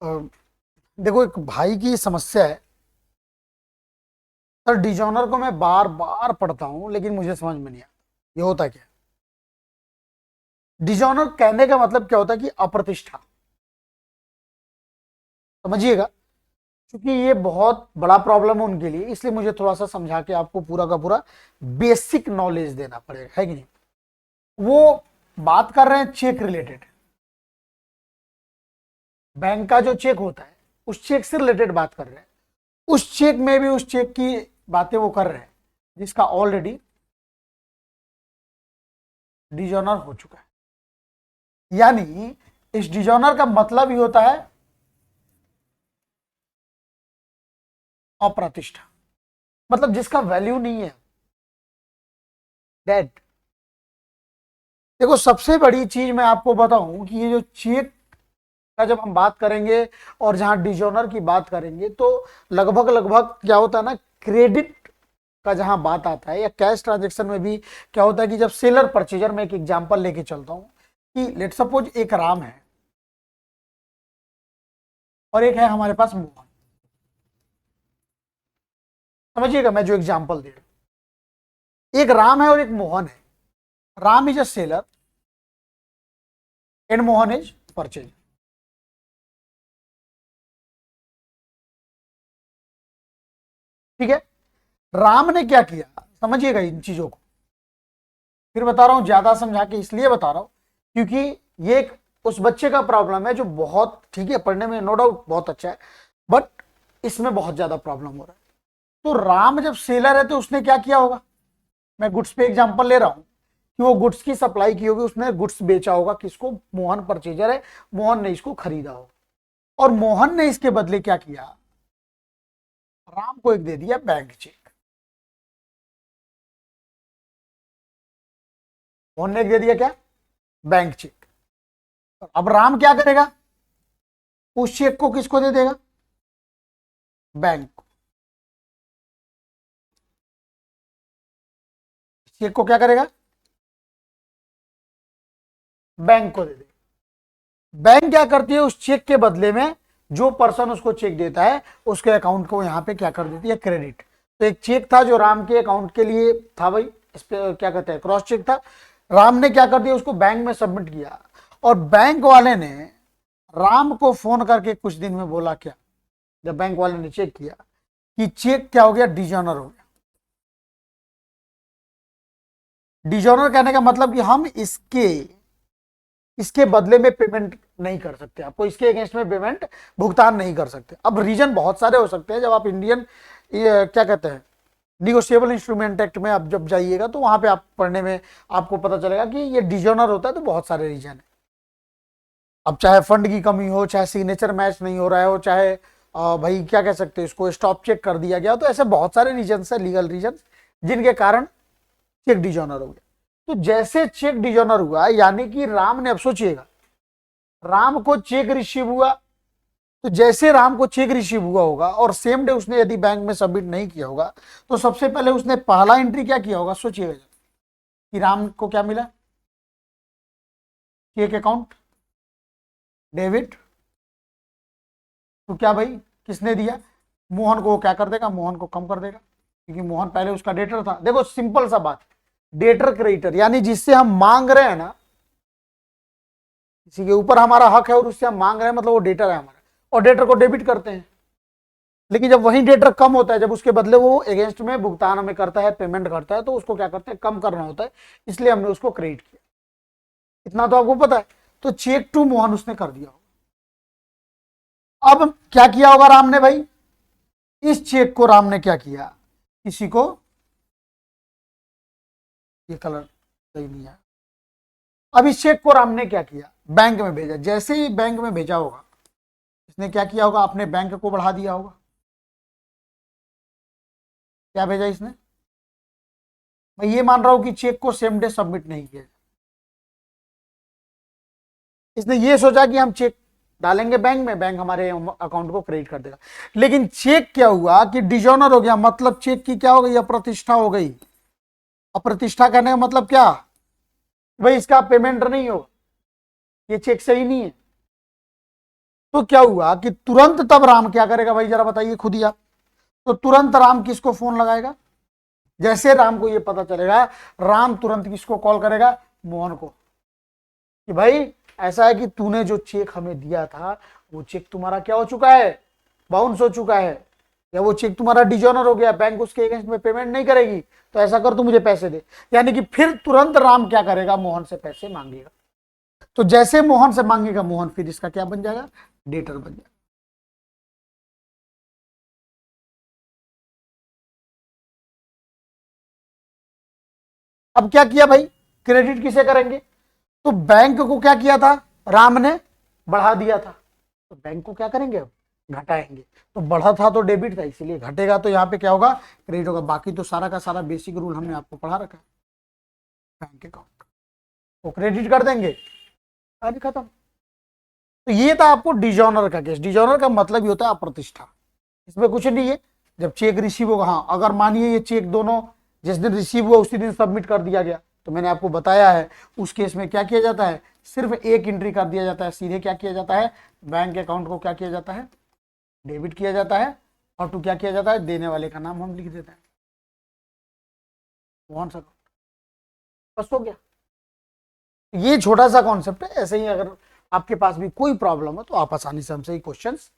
अ, देखो, एक भाई की समस्या है सर। डिजॉनर को मैं बार बार पढ़ता हूं लेकिन मुझे समझ में नहीं आता ये होता क्या है। डिजॉनर कहने का मतलब क्या होता है कि अप्रतिष्ठा, समझिएगा। क्योंकि ये बहुत बड़ा प्रॉब्लम है उनके लिए, इसलिए मुझे थोड़ा सा समझा के आपको पूरा का पूरा बेसिक नॉलेज देना पड़ेगा, है कि नहीं। वो बात कर रहे हैं चेक रिलेटेड। बैंक का जो चेक होता है उस चेक से रिलेटेड बात कर रहे हैं। उस चेक में भी उस चेक की बातें वो कर रहे हैं जिसका ऑलरेडी डिजॉनर हो चुका है। यानी इस डिजॉनर का मतलब ही होता है अप्रतिष्ठा, मतलब जिसका वैल्यू नहीं है, डेड। देखो, सबसे बड़ी चीज मैं आपको बताऊं कि ये जो चेक का जब हम बात करेंगे और जहां डिजोनर की बात करेंगे तो लगभग लगभग क्या होता है ना, क्रेडिट का जहां बात आता है या कैश ट्रांजेक्शन में भी क्या होता है कि जब सेलर परचेजर में एक एग्जांपल लेके चलता हूं कि लेट सपोज एक राम है और एक है हमारे पास मोहन। समझिएगा मैं जो एग्जांपल दे रहा हूं, एक राम है और एक मोहन है। Ram is a seller and Mohan is purchaser. ठीक है। राम ने क्या किया, समझिएगा इन चीजों को। फिर बता रहा हूं, ज्यादा समझा के इसलिए बता रहा हूं क्योंकि ये एक उस बच्चे का प्रॉब्लम है जो बहुत ठीक है, पढ़ने में नो डाउट बहुत अच्छा है, बट इसमें बहुत ज्यादा प्रॉब्लम हो रहा है। तो राम जब सेलर है तो उसने क्या किया होगा, मैं गुड्स पे एग्जांपल ले रहा हूं कि वो गुड्स की सप्लाई की होगी, उसने गुड्स बेचा होगा किसको, मोहन परचेजर है, मोहन ने इसको खरीदा होगा। और मोहन ने इसके बदले क्या किया, राम को एक दे दिया बैंक चेक। मोहन ने एक दे दिया क्या, बैंक चेक। अब राम क्या करेगा, उस चेक को किसको दे देगा, बैंक को। चेक को क्या करेगा, बैंक को दे देगा। बैंक क्या करती है, उस चेक के बदले में जो पर्सन उसको चेक देता है उसके अकाउंट को यहां पे क्या कर देती है, क्रेडिट। तो एक चेक था जो राम के अकाउंट के लिए था भाई, इस पे क्या कहते हैं, क्रॉस चेक था। राम ने क्या कर दिया, उसको बैंक में सबमिट किया और बैंक वाले ने राम को फोन करके कुछ दिन में बोला क्या, जब बैंक वाले ने चेक किया कि चेक क्या हो गया, डिजॉनर हो गया। डिजॉनर कहने का मतलब कि हम इसके इसके बदले में पेमेंट नहीं कर सकते, आपको इसके अगेंस्ट में पेमेंट भुगतान नहीं कर सकते। अब रीजन बहुत सारे हो सकते हैं, जब आप इंडियन क्या कहते हैं निगोशिएबल इंस्ट्रूमेंट एक्ट में आप जब जाइएगा तो वहां पे आप पढ़ने में आपको पता चलेगा कि ये डिजोनर होता है, तो बहुत सारे रीजन है। अब चाहे फंड की कमी हो, चाहे सिग्नेचर मैच नहीं हो रहा है हो, चाहे भाई क्या कह सकते हैं इसको, स्टॉप चेक कर दिया गया, तो ऐसे बहुत सारे रीजन है, लीगल रीजन, जिनके कारण चेक डिजोनर हो गया। तो जैसे चेक डिजोनर हुआ यानी कि राम ने, अब सोचिएगा, राम को चेक रिसीव हुआ, तो जैसे राम को चेक रिसीव हुआ होगा और सेम डे उसने यदि बैंक में सबमिट नहीं किया होगा तो सबसे पहले उसने पहला एंट्री क्या किया होगा, सोचिएगा कि राम को क्या मिला, चेक अकाउंट डेबिट। तो क्या भाई, किसने दिया, मोहन को। वो क्या कर देगा, मोहन को कम कर देगा क्योंकि मोहन पहले उसका डेटर था। देखो सिंपल सा बात, डेटर क्रेडिटर यानी जिससे हम मांग रहे हैं ना, किसी के ऊपर हमारा हक है और उससे हम मांग रहे हैं, मतलब वो डेटर है हमारा, और डेटर को डेबिट करते हैं। लेकिन जब वही डेटर कम होता है, जब उसके बदले वो अगेंस्ट में भुगतान हमें करता है, पेमेंट करता है, तो उसको क्या करते हैं, कम करना होता है, इसलिए हमने उसको क्रेडिट किया। इतना तो आपको पता है। तो चेक टू मोहन उसने कर दिया होगा। अब क्या किया होगा राम ने भाई, इस चेक को राम ने क्या किया, किसी को, ये कलर सही नहीं है, अब इस चेक को राम ने क्या किया, बैंक में भेजा। जैसे ही बैंक में भेजा होगा, इसने क्या किया होगा, अपने बैंक को बढ़ा दिया होगा। क्या भेजा इसने, मैं ये मान रहा हूं कि चेक को सेम डे सबमिट नहीं किया, इसने ये सोचा कि हम चेक डालेंगे बैंक में, बैंक हमारे अकाउंट को क्रेडिट कर देगा। लेकिन चेक क्या हुआ कि डिजोनर हो गया, मतलब चेक की क्या हो गई, अप्रतिष्ठा हो गई। अप्रतिष्ठा करने का मतलब क्या, भाई इसका पेमेंट नहीं होगा, ये चेक सही नहीं है। तो क्या हुआ कि तुरंत तब राम क्या करेगा भाई, जरा बताइए खुद ही आप। तो तुरंत राम किसको फोन लगाएगा, जैसे राम को ये पता चलेगा, राम तुरंत किसको कॉल करेगा, मोहन को, कि भाई ऐसा है कि तूने जो चेक हमें दिया था वो चेक तुम्हारा क्या हो चुका है, बाउंस हो चुका है, या वो चेक तुम्हारा डिजॉनर हो गया, बैंक उसके अगेंस्ट में पेमेंट नहीं करेगी, तो ऐसा कर तू मुझे पैसे दे। यानी कि फिर तुरंत राम क्या करेगा, मोहन से पैसे मांगेगा। तो जैसे मोहन से मांगेगा, मोहन फिर इसका क्या बन जाएगा, डेटर बन जाएगा। अब क्या किया भाई, क्रेडिट किसे करेंगे, तो बैंक को क्या किया था, राम ने बढ़ा दिया था, तो बैंक को क्या करेंगे, अब घटाएंगे। तो बढ़ा था तो डेबिट था, इसीलिए घटेगा, तो यहाँ पे क्या होगा, क्रेडिट होगा। बाकी तो सारा का सारा बेसिक रूल हमने आपको पढ़ा रखा है। बैंक अकाउंट को क्रेडिट कर देंगे, अरे खत्म। तो ये था आपको डिजॉनर का केस। डिजॉनर का मतलब ये होता है अप्रतिष्ठा, इसमें कुछ नहीं है। जब चेक रिसीव होगा, हाँ अगर मानिए ये चेक दोनों जिस दिन रिसीव हुआ उसी दिन सबमिट कर दिया गया, तो मैंने आपको बताया है उस केस में क्या किया जाता है, सिर्फ एक एंट्री कर दिया जाता है, सीधे क्या किया जाता है, बैंक अकाउंट को क्या किया जाता है, डेबिट किया जाता है, और टू क्या किया जाता है, देने वाले का नाम हम लिख देते हैं, मोहन अकाउंट, बस हो गया। ये छोटा सा कॉन्सेप्ट है। ऐसे ही अगर आपके पास भी कोई प्रॉब्लम हो तो आप आसानी से हमसे ही क्वेश्चंस